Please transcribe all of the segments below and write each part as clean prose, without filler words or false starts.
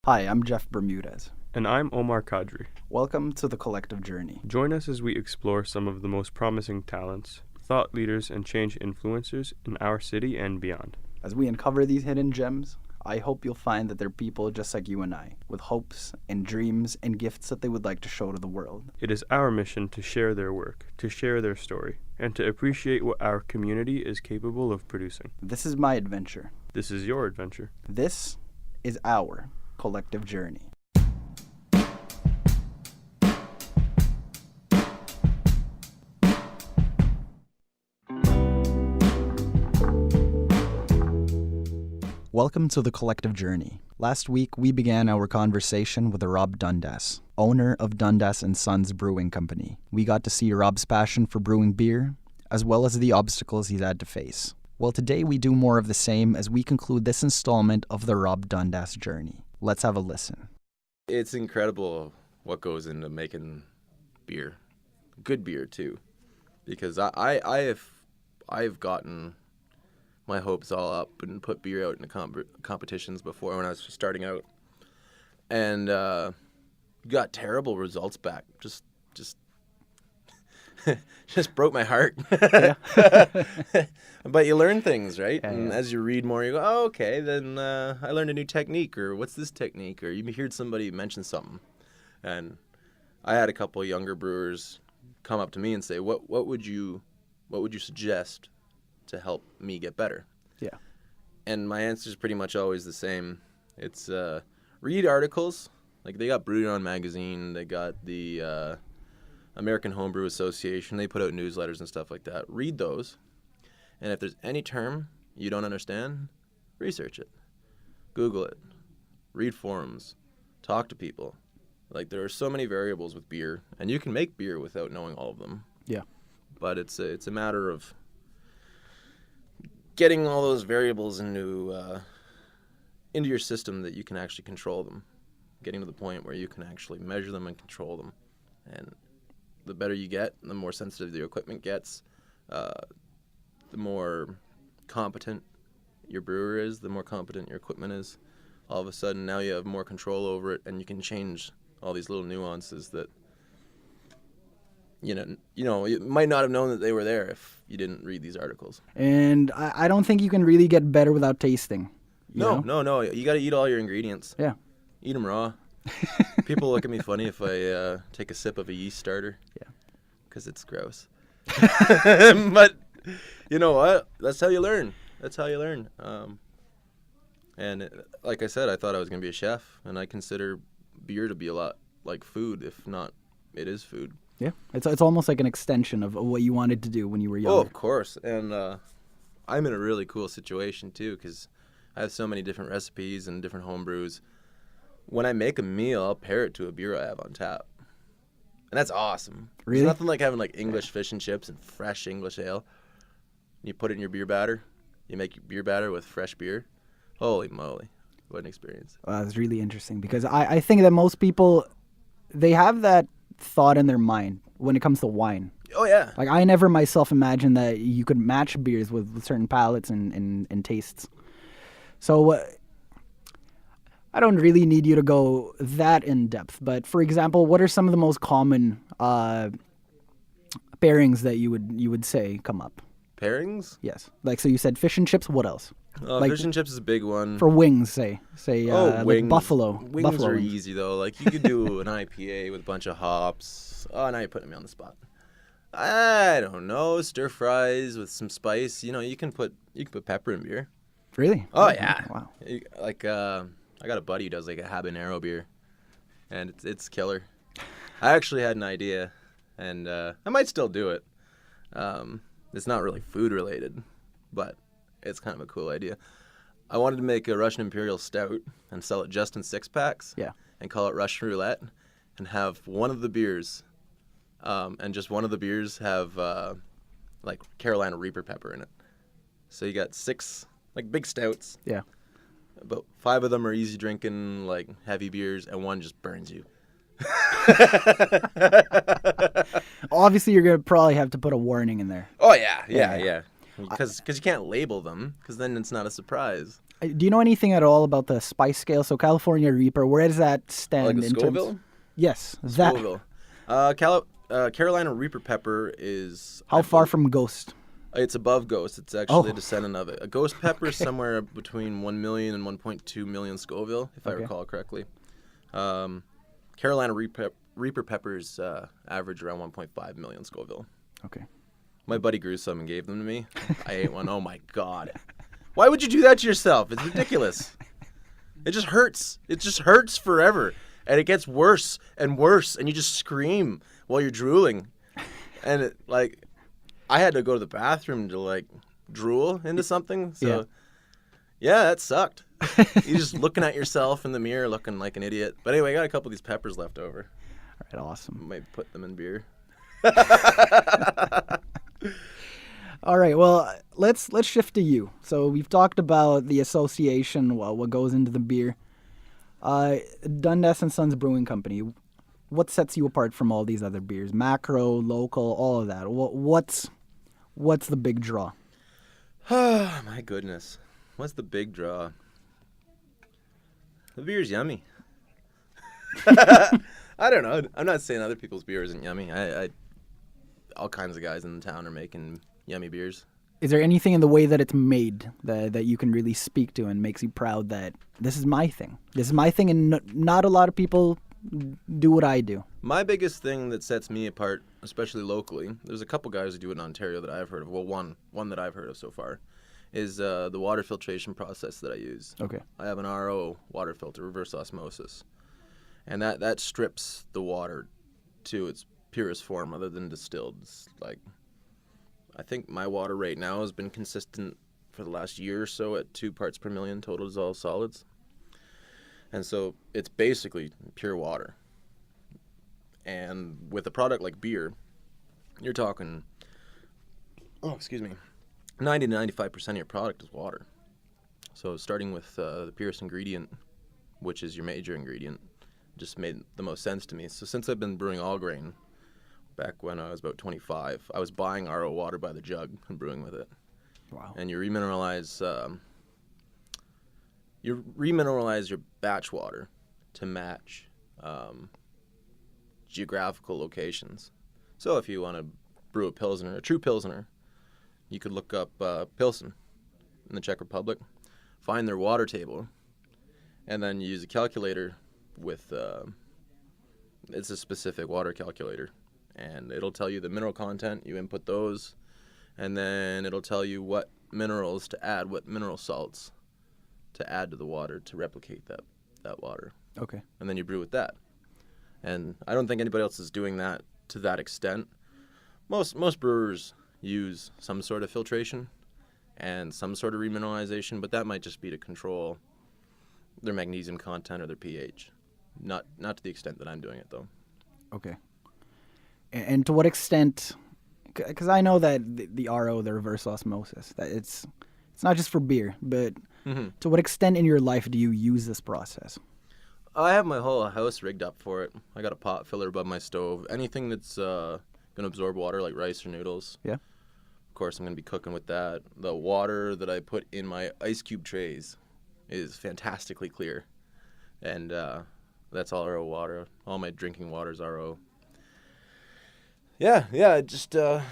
Hi, I'm Jeff Bermudez. And I'm Omar Kadri. Welcome to The Collective Journey. Join us as we explore some of the most promising talents, thought leaders, and change influencers in our city and beyond. As we uncover these hidden gems, I hope you'll find that they're people just like you and I, with hopes and dreams and gifts that they would like to show to the world. It is our mission to share their work, to share their story, and to appreciate what our community is capable of producing. This is my adventure. This is your adventure. This is our collective journey. Welcome to The Collective Journey. Last week, we began our conversation with Rob Dundas, owner of Dundas & Sons Brewing Company. We got to see Rob's passion for brewing beer, as well as the obstacles he's had to face. Well, today we do more of the same as we conclude this installment of the Rob Dundas journey. Let's have a listen. It's incredible what goes into making beer. Good beer, too. Because I've gotten my hopes all up and put beer out in the competitions before when I was starting out, and got terrible results back. Just broke my heart. But you learn things, right? Yeah, and as you read more, you go, oh, okay, then I learned a new technique, or what's this technique, or you heard somebody mention something. And I had a couple of younger brewers come up to me and say, what would you suggest to help me get better? Yeah. And my answer is pretty much always the same. It's read articles. Like, they got Brewed On magazine, they got the American Homebrew Association, they put out newsletters and stuff like that. Read those, and if there's any term you don't understand, research it. Google it. Read forums. Talk to people. Like, there are so many variables with beer, and you can make beer without knowing all of them. Yeah. But it's a matter of getting all those variables into your system that you can actually control them. Getting to the point where you can actually measure them and control them. And the better you get, the more sensitive your equipment gets, the more competent your brewer is, the more competent your equipment is. All of a sudden, now you have more control over it, and you can change all these little nuances that you might not have known that they were there if you didn't read these articles. And I don't think you can really get better without tasting. No. You got to eat all your ingredients. Yeah. Eat them raw. People look at me funny if I take a sip of a yeast starter. Yeah. Because it's gross. But you know what? That's how you learn. Like I said, I thought I was going to be a chef, and I consider beer to be a lot like food, if not, it is food. Yeah, it's almost like an extension of what you wanted to do when you were younger. Oh, of course. And I'm in a really cool situation, too, because I have so many different recipes and different home brews. When I make a meal, I'll pair it to a beer I have on tap. And that's awesome. Really? There's nothing like having like English fish and chips and fresh English ale. You put it in your beer batter. You make your beer batter with fresh beer. Holy moly. What an experience. That's really interesting because I think that most people, they have that thought in their mind when it comes to wine. Oh, yeah. Like, I never myself imagined that you could match beers with certain palates and tastes. So I don't really need you to go that in depth, but for example, what are some of the most common pairings that you would say come up? Pairings? Yes. Like, so you said fish and chips. What else? Like, fish and chips is a big one. For wings, say wings. like buffalo. Wings buffalo are wings. easy, though. Like, you could do an IPA with a bunch of hops. Oh, now you're putting me on the spot. I don't know. Stir fries with some spice. You can put pepper in beer. Really? Oh, yeah. Wow. Like, I got a buddy who does like a habanero beer, and it's killer. I actually had an idea, and I might still do it. It's not really food related, but it's kind of a cool idea. I wanted to make a Russian Imperial Stout and sell it just in 6-packs. Yeah. And call it Russian Roulette, and have one of the beers, and just one of the beers have like Carolina Reaper pepper in it. So you got 6 like big stouts. Yeah. But 5 of them are easy drinking, like heavy beers, and one just burns you. Obviously, you're gonna probably have to put a warning in there. Oh yeah. Because you can't label them, because then it's not a surprise. Do you know anything at all about the spice scale? So California Reaper, where does that stand Like the in Scoville? terms? Yes, that. Scoville. Carolina Reaper pepper is... How far from Ghost? It's above Ghost. It's actually Oh. a descendant of it. A Ghost pepper is somewhere between 1 million and 1.2 million Scoville, if I Okay. recall correctly. Carolina Reaper peppers average around 1.5 million Scoville. Okay. My buddy grew some and gave them to me. I ate one. Oh my God. Why would you do that to yourself? It's ridiculous. It just hurts. It just hurts forever. And it gets worse and worse. And you just scream while you're drooling. And I had to go to the bathroom to drool into something. So yeah, that sucked. You're just looking at yourself in the mirror looking like an idiot. But anyway, I got a couple of these peppers left over. All right, awesome. Might put them in beer. All right, well, let's shift to you. So we've talked about the association, what goes into the beer. Dundas and Sons Brewing Company. What sets you apart from all these other beers? Macro, local, all of that. What's the big draw? Oh my goodness. What's the big draw? The beer's yummy. I don't know. I'm not saying other people's beer isn't yummy. I all kinds of guys in the town are making yummy beers. Is there anything in the way that it's made that you can really speak to and makes you proud that this is my thing? This is my thing, and not a lot of people do what I do. My biggest thing that sets me apart, especially locally, there's a couple guys who do it in Ontario that I've heard of. Well, one that I've heard of so far is the water filtration process that I use. Okay. I have an RO water filter, reverse osmosis, and that strips the water to its purest form other than distilled. It's I think my water right now has been consistent for the last year or so at 2 parts per million total dissolved solids. And so it's basically pure water. And with a product like beer, you're talking, 90 to 95% of your product is water. So starting with the purest ingredient, which is your major ingredient, just made the most sense to me. So since I've been brewing all grain, back when I was about 25, I was buying RO water by the jug and brewing with it. Wow. And you remineralize your batch water to match geographical locations. So if you want to brew a Pilsner, a true Pilsner, you could look up Pilsen in the Czech Republic, find their water table, and then use a calculator with, it's a specific water calculator. And it'll tell you the mineral content, you input those, and then it'll tell you what minerals to add, what mineral salts to add to the water to replicate that water. Okay. And then you brew with that. And I don't think anybody else is doing that to that extent. Most brewers use some sort of filtration and some sort of remineralization, but that might just be to control their magnesium content or their pH. Not to the extent that I'm doing it, though. Okay. And to what extent, because I know that the RO, the reverse osmosis, that it's not just for beer, but to what extent in your life do you use this process? I have my whole house rigged up for it. I got a pot filler above my stove. Anything that's going to absorb water, like rice or noodles. Yeah. Of course, I'm going to be cooking with that. The water that I put in my ice cube trays is fantastically clear. And that's all RO water. All my drinking water is RO. Yeah, just, I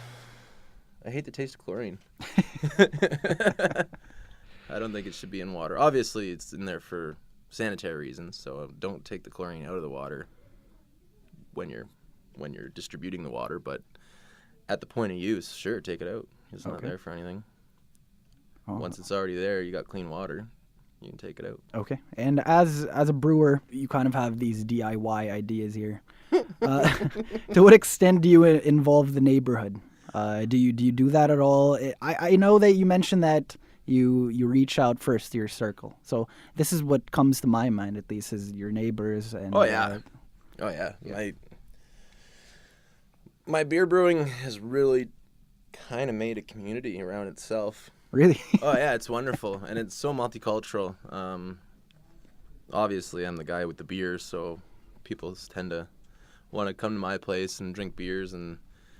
hate the taste of chlorine. I don't think it should be in water. Obviously, it's in there for sanitary reasons, so don't take the chlorine out of the water when you're distributing the water, but at the point of use, sure, take it out. It's not there for anything. Oh. Once it's already there, you got clean water, you can take it out. Okay. And as a brewer, you kind of have these DIY ideas here. To what extent do you involve the neighborhood? Do you do that at all? I know that you mentioned that you reach out first to your circle. So this is what comes to my mind, at least, is your neighbors. And Oh yeah. My beer brewing has really kind of made a community around itself. Really? Oh yeah, it's wonderful, and it's so multicultural. Obviously, I'm the guy with the beers, so people tend to want to come to my place and drink beers, and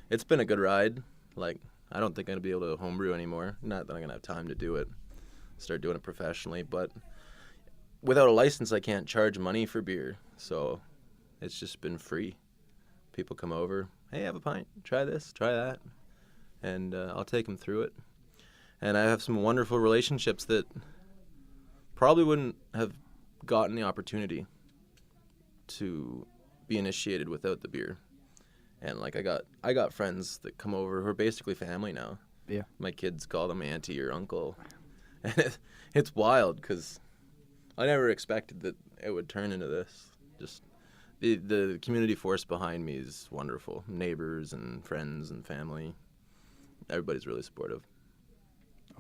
it's been a good ride. I don't think I'm gonna be able to homebrew anymore. Not that I'm gonna have time to do it. start doing it professionally. But without a license, I can't charge money for beer. So it's just been free. People come over, hey, have a pint, try this, try that. And I'll take them through it. And I have some wonderful relationships that probably wouldn't have gotten the opportunity to be initiated without the beer. And like I got friends that come over who are basically family now. Yeah. My kids call them auntie or uncle. And it's wild because I never expected that it would turn into this. Just the community force behind me is wonderful. Neighbors and friends and family. Everybody's really supportive.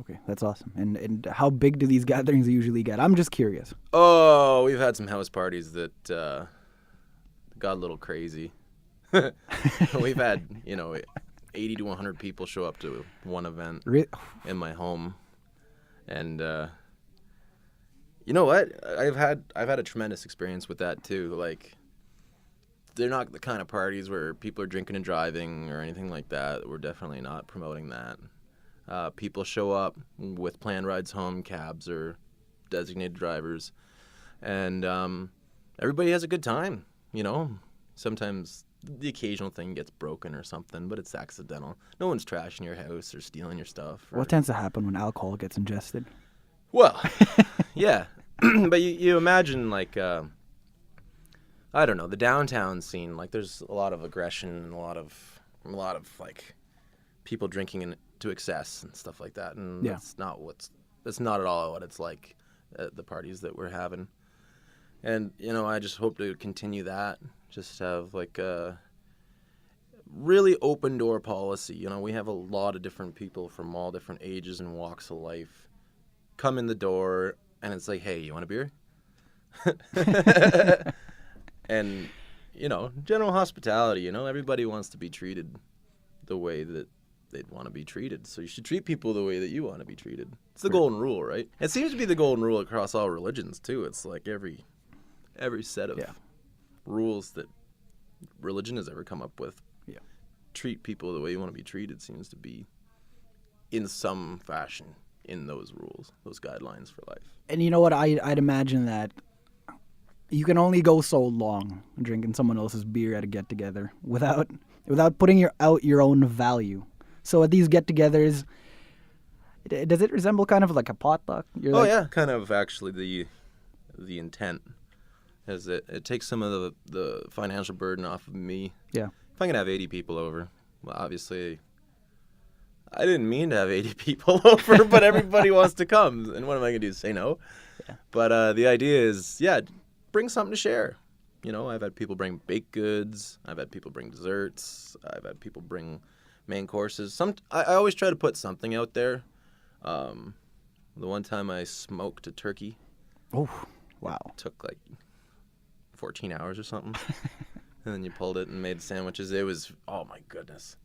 Okay, that's awesome. And how big do these gatherings usually get? I'm just curious. Oh, we've had some house parties that got a little crazy. We've had, 80 to 100 people show up to one event in my home. And you know what? I've had a tremendous experience with that too. Like, they're not the kind of parties where people are drinking and driving or anything like that. We're definitely not promoting that. People show up with planned rides home, cabs or designated drivers, and everybody has a good time. Sometimes the occasional thing gets broken or something, but it's accidental. No one's trashing your house or stealing your stuff. What tends to happen when alcohol gets ingested? Well, yeah, but you imagine like I don't know, the downtown scene. Like, there's a lot of aggression and a lot of like people drinking to excess and stuff like that, and that's not at all what it's like at the parties that we're having. And I just hope to continue that. Just have like a really open door policy. We have a lot of different people from all different ages and walks of life come in the door, and it's like, hey, you want a beer? And general hospitality. Everybody wants to be treated the way that they'd want to be treated. So you should treat people the way that you want to be treated. It's the golden rule, right? It seems to be the golden rule across all religions too. It's like every set of rules that religion has ever come up with. Yeah. Treat people the way you want to be treated seems to be in some fashion in those rules, those guidelines for life. And you know what? I'd imagine that you can only go so long drinking someone else's beer at a get-together without putting out your own value. So at these get-togethers, does it resemble kind of like a potluck? Yeah, kind of actually the intent is that it takes some of the financial burden off of me. Yeah. If I can have 80 people over, well, obviously I didn't mean to have 80 people over, but everybody wants to come, and what am I going to do, say no? Yeah. But the idea is, bring something to share. I've had people bring baked goods. I've had people bring desserts. I've had people bring main courses. I always try to put something out there. The one time I smoked a turkey. Oh, wow. It took like 14 hours or something. And then you pulled it and made sandwiches. It was, oh my goodness.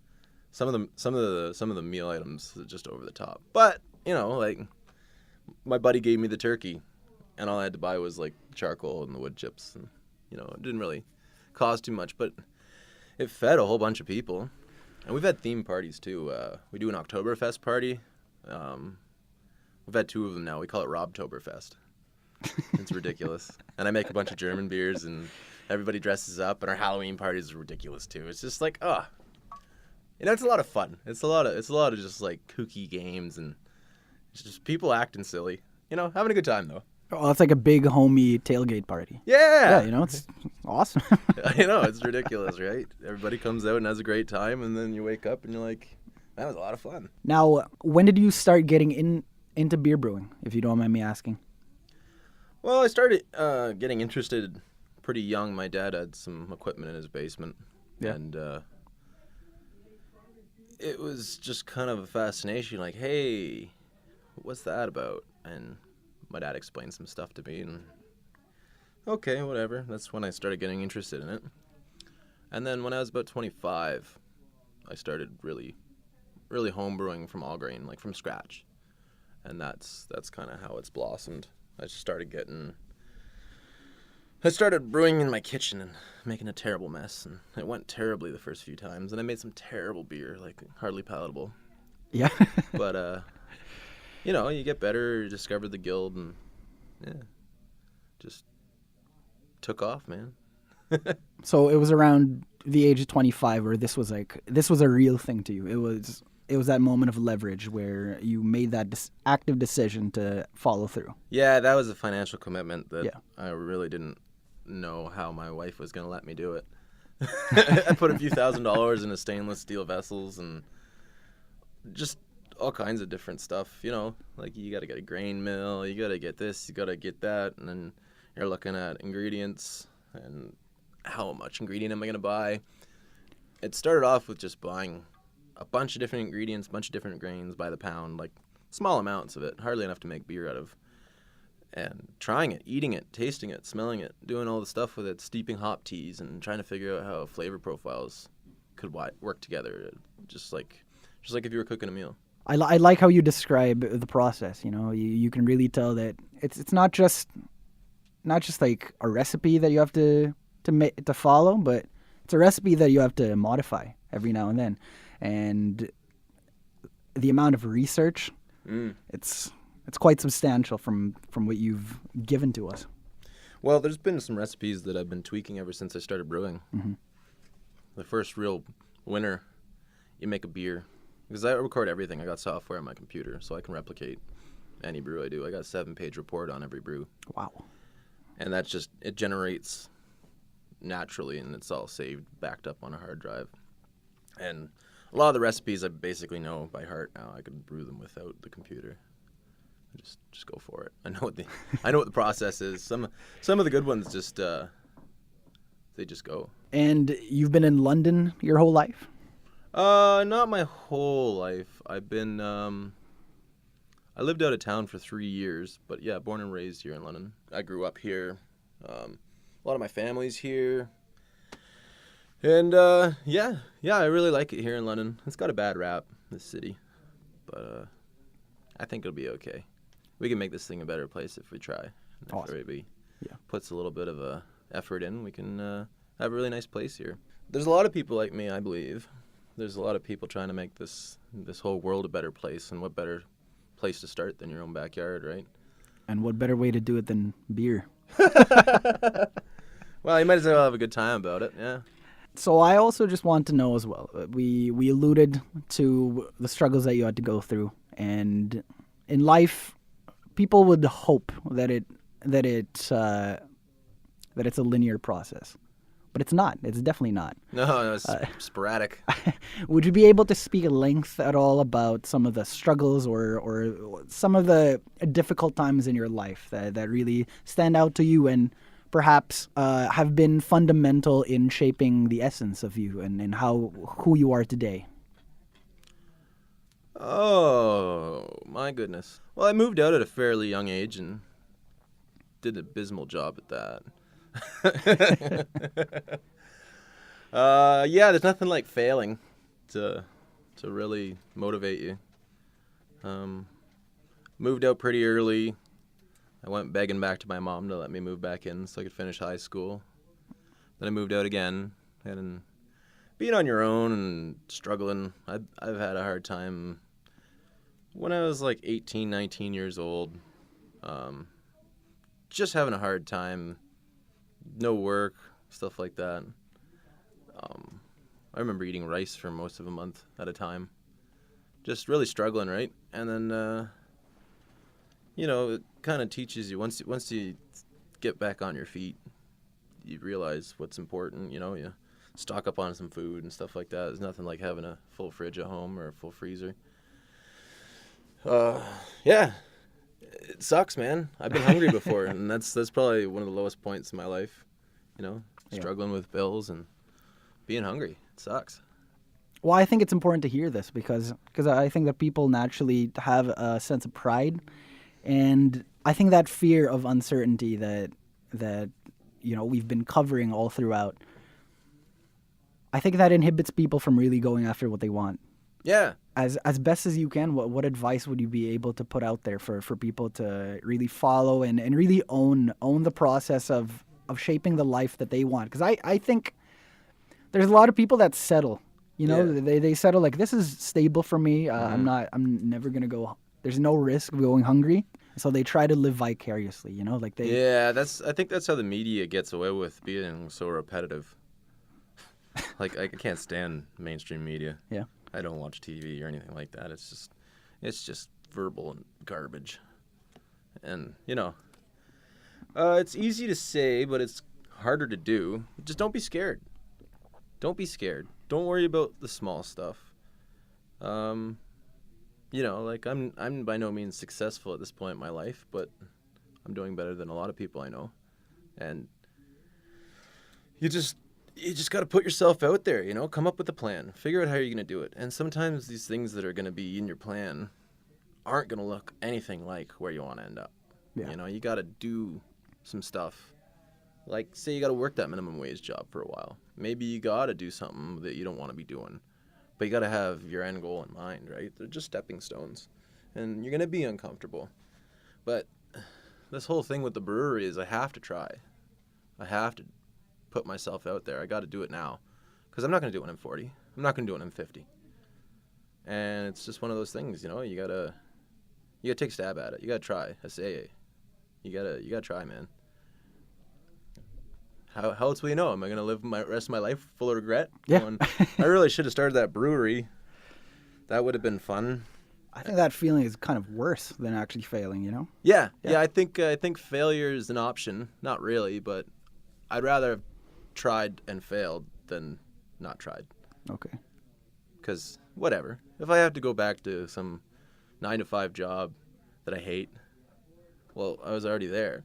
Some of the meal items are just over the top. But, like my buddy gave me the turkey, and all I had to buy was like charcoal and the wood chips, and it didn't really cost too much, but it fed a whole bunch of people. And we've had theme parties too. We do an Oktoberfest party. We've had 2 of them now. We call it Robtoberfest. It's ridiculous. And I make a bunch of German beers, and everybody dresses up, and our Halloween parties are ridiculous too. It's just like, it's a lot of fun. It's a lot of just like kooky games, and it's just people acting silly. Having a good time though. Oh, it's like a big homey tailgate party. Yeah. Yeah, it's awesome. It's ridiculous, right? Everybody comes out and has a great time, and then you wake up and you're like, that was a lot of fun. Now, when did you start getting into beer brewing, if you don't mind me asking? Well, I started getting interested pretty young. My dad had some equipment in his basement, and it was just kind of a fascination, like, hey, what's that about? And my dad explained some stuff to me, and okay, whatever. That's when I started getting interested in it. And then when I was about 25, I started really homebrewing from all grain, like from scratch. And that's kind of how it's blossomed. I just started brewing in my kitchen and making a terrible mess, and it went terribly the first few times, and I made some terrible beer, like hardly palatable. Yeah. But you know, you get better, you discover the guild, and yeah, just took off, man. So it was around the age of 25 where this was a real thing to you. It was that moment of leverage where you made that active decision to follow through. Yeah, that was a financial commitment that Yeah. I really didn't know how my wife was going to let me do it. I put a few $1,000s into stainless steel vessels and just all kinds of different stuff, you know, like you got to get a grain mill, you got to get this, you got to get that, and then you're looking at ingredients and how much ingredient am I going to buy. It started off with just buying a bunch of different ingredients, a bunch of different grains by the pound, like small amounts of it, hardly enough to make beer out of. And trying it, eating it, tasting it, smelling it, doing all the stuff with it, steeping hop teas and trying to figure out how flavor profiles could work together, just like if you were cooking a meal. I like how you describe the process. You know, you can really tell that it's not just like a recipe that you have to follow, but it's a recipe that you have to modify every now and then. And the amount of research, it's quite substantial from what you've given to us. Well, there's been some recipes that I've been tweaking ever since I started brewing. Mm-hmm. The first real winner, you make a beer. Because I record everything. I got software on my computer, so I can replicate any brew I do. I got a 7-page report on every brew. Wow. And that's just, it generates naturally, and it's all saved, backed up on a hard drive. And a lot of the recipes I basically know by heart now. I could brew them without the computer. Just go for it. I know what the process is. Some of the good ones just they just go. And you've been in London your whole life? Not my whole life. I've been I lived out of town for 3 years, but yeah, born and raised here in London. I grew up here. A lot of my family's here. And yeah, I really like it here in London. It's got a bad rap, this city, but I think it'll be okay. We can make this thing a better place if we try. And awesome. If everybody puts a little bit of effort in, we can have a really nice place here. There's a lot of people like me, I believe. There's a lot of people trying to make this whole world a better place, and what better place to start than your own backyard, right? And what better way to do it than beer? Well, you might as well have a good time about it, yeah. So I also just want to know as well, we alluded to the struggles that you had to go through, and in life, people would hope that it's a linear process, but it's not. It's definitely not. No, it's sporadic. Would you be able to speak at length at all about some of the struggles or some of the difficult times in your life that really stand out to you and perhaps have been fundamental in shaping the essence of you and who you are today? Oh, my goodness. Well, I moved out at a fairly young age and did an abysmal job at that. Yeah, there's nothing like failing to really motivate you. Moved out pretty early. I went begging back to my mom to let me move back in so I could finish high school. Then I moved out again, and being on your own and struggling, I've had a hard time. When I was like 18, 19 years old, just having a hard time, no work, stuff like that. I remember eating rice for most of a month at a time, just really struggling, right? And then, it kind of teaches you, once you get back on your feet, you realize what's important, you stock up on some food and stuff like that. There's nothing like having a full fridge at home or a full freezer. Yeah, it sucks, man. I've been hungry before, and that's probably one of the lowest points in my life, struggling with bills and being hungry. It sucks. Well, I think it's important to hear this because I think that people naturally have a sense of pride, and I think that fear of uncertainty that we've been covering all throughout, I think that inhibits people from really going after what they want. Yeah. As best as you can, what advice would you be able to put out there for people to really follow and really own the process of shaping the life that they want? Because I think there's a lot of people that settle. They settle like, this is stable for me. I'm never gonna go There's no risk of going hungry. So they try to live vicariously, you know, like they. Yeah, I think that's how the media gets away with being so repetitive. Like I can't stand mainstream media. Yeah. I don't watch TV or anything like that. It's just verbal and garbage. And it's easy to say, but it's harder to do. Just don't be scared. Don't be scared. Don't worry about the small stuff. Like I'm by no means successful at this point in my life, but I'm doing better than a lot of people I know. And you just got to put yourself out there, come up with a plan, figure out how you're going to do it. And sometimes these things that are going to be in your plan aren't going to look anything like where you want to end up. Yeah. You got to do some stuff. Like, say you got to work that minimum wage job for a while. Maybe you got to do something that you don't want to be doing. But you got to have your end goal in mind, right? They're just stepping stones. And you're going to be uncomfortable. But this whole thing with the brewery is I have to try. I have to put myself out there. I got to do it now. Because I'm not going to do it when I'm 40. I'm not going to do it when I'm 50. And it's just one of those things, you got to take a stab at it. You got to try. I say, you got to try, man. How else will you know? Am I going to live my rest of my life full of regret? Yeah. I really should have started that brewery. That would have been fun. I think that feeling is kind of worse than actually failing, Yeah. I think failure is an option. Not really, but I'd rather have tried and failed than not tried. Okay. Because whatever. If I have to go back to some 9-to-5 job that I hate, well, I was already there.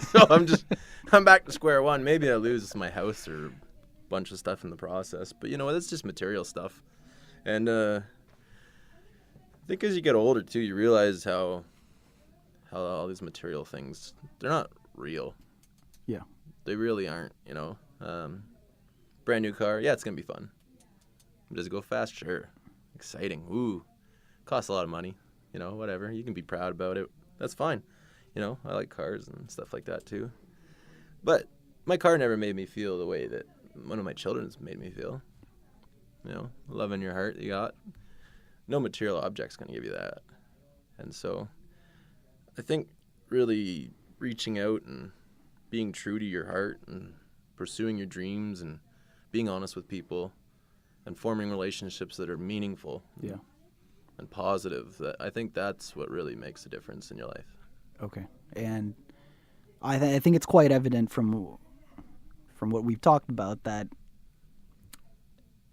So I'm back to square one. Maybe I lose my house or a bunch of stuff in the process. But that's just material stuff. And I think as you get older too, you realize how all these material things, they're not real. Yeah. They really aren't, brand new car, yeah, it's gonna be fun. Does it go fast? Sure. Exciting. Ooh. Costs a lot of money. Whatever. You can be proud about it. That's fine. I like cars and stuff like that too. But my car never made me feel the way that one of my children's made me feel. Love in your heart you got. No material object's going to give you that. And so I think really reaching out and being true to your heart and pursuing your dreams and being honest with people and forming relationships that are meaningful and positive, I think that's what really makes a difference in your life. Okay. And I think it's quite evident from what we've talked about that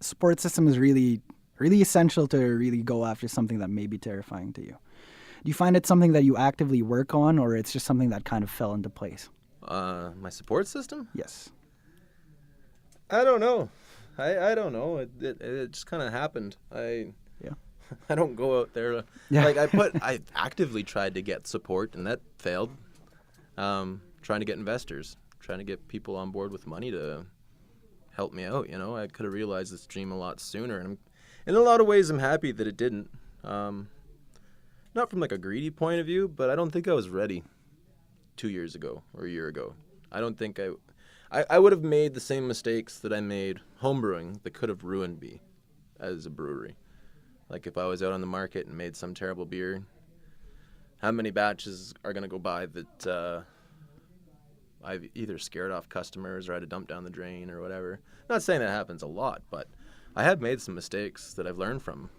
support system is really, really essential to really go after something that may be terrifying to you. Do you find it something that you actively work on, or it's just something that kind of fell into place? My support system? Yes. I don't know. I don't know. It just kind of happened. I don't go out there. I actively tried to get support, and that failed. Trying to get investors, trying to get people on board with money to help me out. I could have realized this dream a lot sooner, and in a lot of ways, I'm happy that it didn't. Not from like a greedy point of view, but I don't think I was ready 2 years ago or a year ago. I don't think I would have made the same mistakes that I made homebrewing that could have ruined me as a brewery. Like if I was out on the market and made some terrible beer, how many batches are going to go by that I've either scared off customers or had to dump down the drain or whatever? Not saying that happens a lot, but I have made some mistakes that I've learned from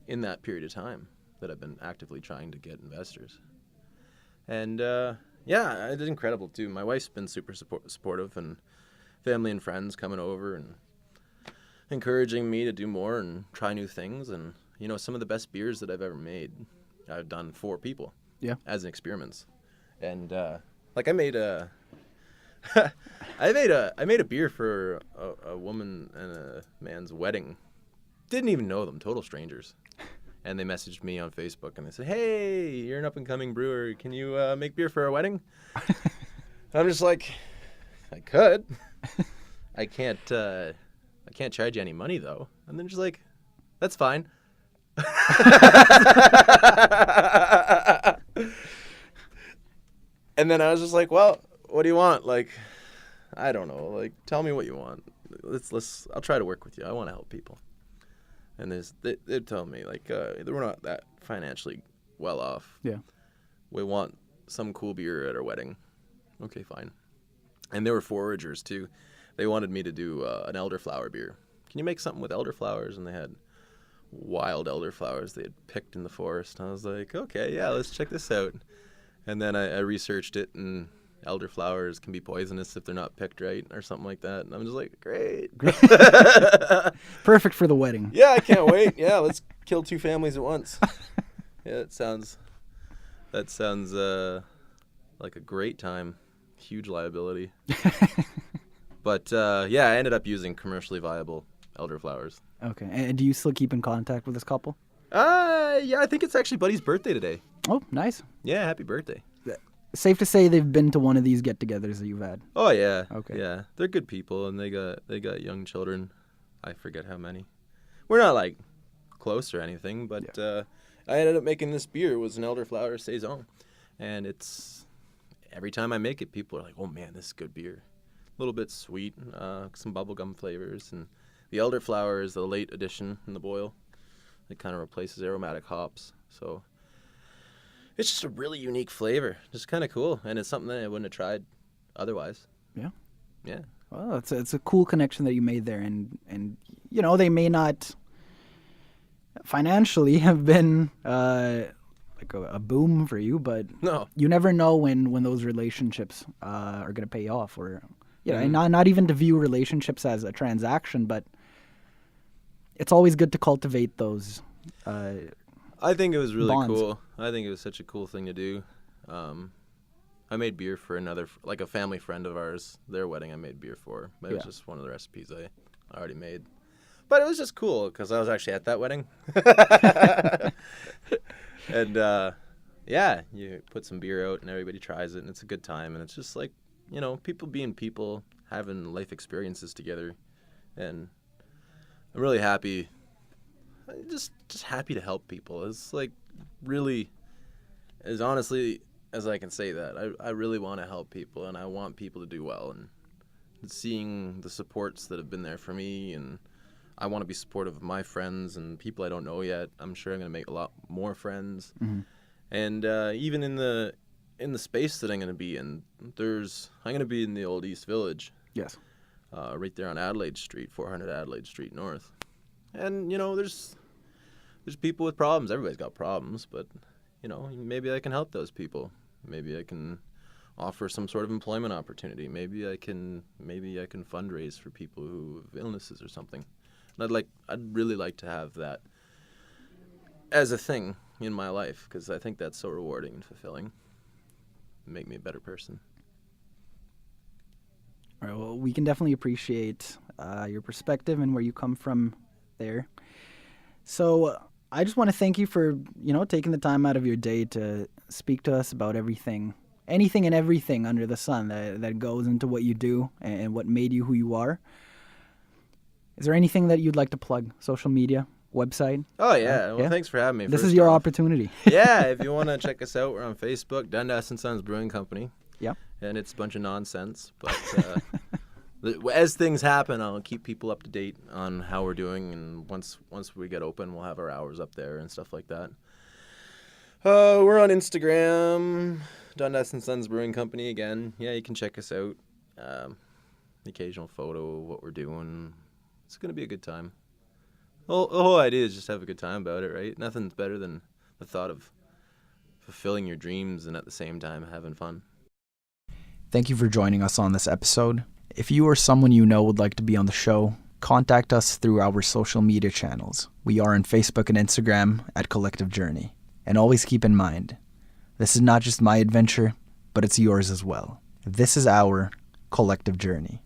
in that period of time that I've been actively trying to get investors. And it's incredible too. My wife's been super supportive, and family and friends coming over and encouraging me to do more and try new things. And some of the best beers that I've ever made, I've done for people as an experiments. And I made a I made a beer for a woman and a man's wedding. Didn't even know them, total strangers. And they messaged me on Facebook and they said, "Hey, you're an up-and-coming brewer. Can you make beer for our wedding?" I'm just like, I could. I can't charge you any money though. And they're just like, "That's fine." And then I was just like, "Well, what do you want? Like, I don't know. Like, tell me what you want. I'll try to work with you. I want to help people." And they told me, like, we're not that financially well off. Yeah. We want some cool beer at our wedding. Okay, fine. And they were foragers, too. They wanted me to do an elderflower beer. Can you make something with elderflowers? And they had wild elderflowers they had picked in the forest. I was like, okay, yeah, let's check this out. And then I researched it, and elderflowers can be poisonous if they're not picked right or something like that. And I'm just like, great. Perfect for the wedding. Yeah, I can't wait. Yeah, let's kill 2 families at once. Yeah, that sounds like a great time. Huge liability. But yeah, I ended up using commercially viable elderflowers. Okay. And do you still keep in contact with this couple? Yeah, I think it's actually Buddy's birthday today. Oh, nice. Yeah, happy birthday. Safe to say they've been to one of these get-togethers that you've had. Oh yeah. Okay. Yeah, they're good people, and they got young children. I forget how many. We're not like close or anything, but I ended up making this beer. It was an elderflower saison, and it's every time I make it, people are like, "Oh man, this is good beer." A little bit sweet, some bubblegum flavors, and the elderflower is the late addition in the boil. It kind of replaces aromatic hops, so it's just a really unique flavor. Just kind of cool, and it's something that I wouldn't have tried otherwise. Yeah. Yeah. Well, it's a cool connection that you made there, and you know, they may not financially have been like a boom for you, but No. you never know when those relationships are going to pay off, or and not even to view relationships as a transaction, but it's always good to cultivate those. I think it was really bonds. cool. I think it was such a cool thing to do. I made beer for a family friend of ours. Their wedding I made beer for. It was just one of the recipes I already made. But it was just cool because I was actually at that wedding. And yeah, you put some beer out and everybody tries it and it's a good time. And it's just like, you know, people being people, having life experiences together. And I'm really happy. Just happy to help people. It's like really, as honestly as I can say that, I really want to help people and I want people to do well. And seeing the supports that have been there for me, and I want to be supportive of my friends and people I don't know yet. I'm sure I'm going to make a lot more friends. Mm-hmm. And even in the space that I'm going to be in, I'm going to be in the old East Village. Yes. Right there on Adelaide Street, 400 Adelaide Street North. And, you know, there's people with problems. Everybody's got problems, but, you know, maybe I can help those people. Maybe I can offer some sort of employment opportunity. Maybe I can fundraise for people who have illnesses or something. And I'd really like to have that as a thing in my life, because I think that's so rewarding and fulfilling. Make me a better person. All right, well, we can definitely appreciate your perspective and where you come from there. So I just want to thank you for, you know, taking the time out of your day to speak to us about anything and everything under the sun that goes into what you do and what made you who you are. Is there anything that you'd like to plug? Social media, website? Oh, yeah. Well, thanks for having me. This is your opportunity. Yeah, if you want to check us out, we're on Facebook, Dundas and Sons Brewing Company. Yeah. And it's a bunch of nonsense, but as things happen, I'll keep people up to date on how we're doing, and once we get open, we'll have our hours up there and stuff like that. We're on Instagram, Dundas and Sons Brewing Company again. Yeah, you can check us out. The occasional photo of what we're doing. It's going to be a good time. The whole idea is just have a good time about it, right? Nothing's better than the thought of fulfilling your dreams and at the same time having fun. Thank you for joining us on this episode. If you or someone you know would like to be on the show, contact us through our social media channels. We are on Facebook and Instagram at Collective Journey. And always keep in mind, this is not just my adventure, but it's yours as well. This is our collective journey.